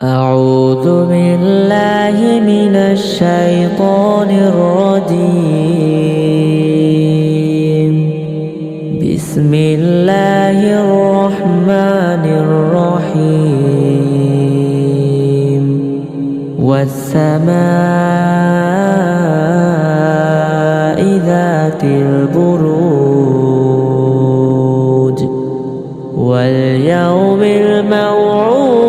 أعوذ بالله من الشيطان الرجيم. بسم الله الرحمن الرحيم. والسماء ذات البروج واليوم الموعود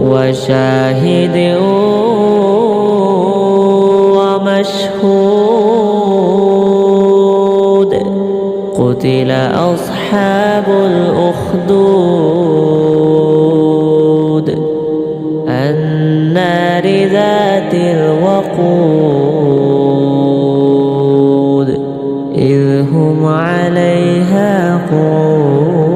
وشاهد ومشهود. قتل أصحاب الأخدود النار ذات الوقود إذ هم عليها قعود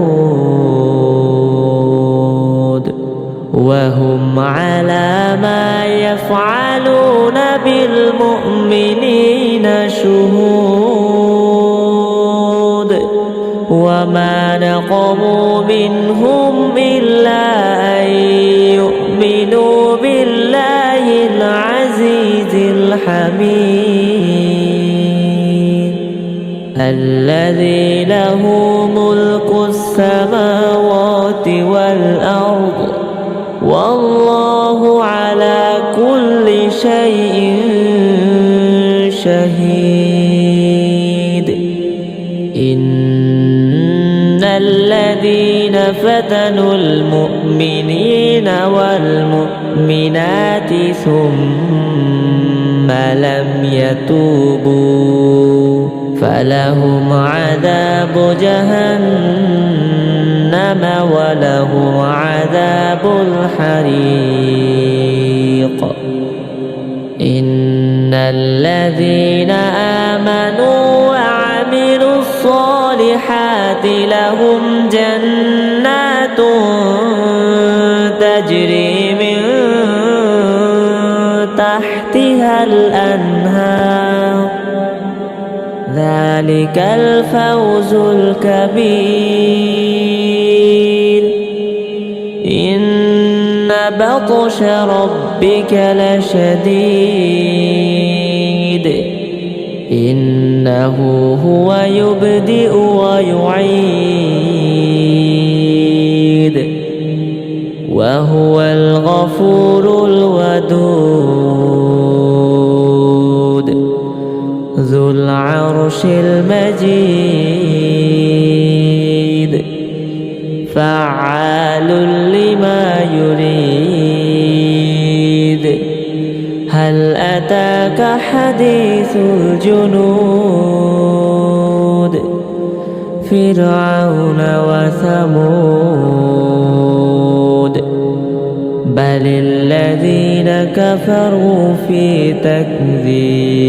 وهم على ما يفعلون بالمؤمنين شهود. وما نقموا منهم إلا أن يؤمنوا بالله العزيز الحميد الذي له ملك السماوات والأرض والله على كل شيء شهيد. إن الذين فتنوا المؤمنين والمؤمنات ثم لم يتوبوا فلهم عذاب جهنم ولهم عذاب الحريق. إن الذين آمنوا وعملوا الصالحات لهم جنات تجري من تحتها الأنهار ذلك الفوز الكبير. إن بطش ربك لشديد إنه هو يبدئ ويعيد وهو الغفور الودود ذو العرش المجيد فعال لما يريد. هل أتاك حديث الجنود فرعون وثمود بل الذين كفروا في تكذيب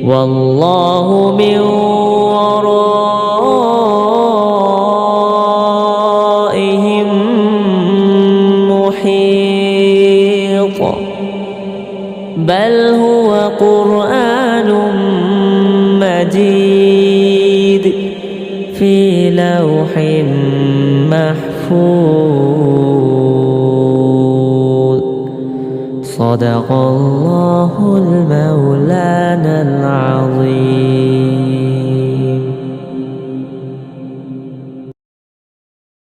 والله من ورائهم محيط. بل هو قرآن مجيد في لوح محفوظ. صدق الله المولانا العظيم.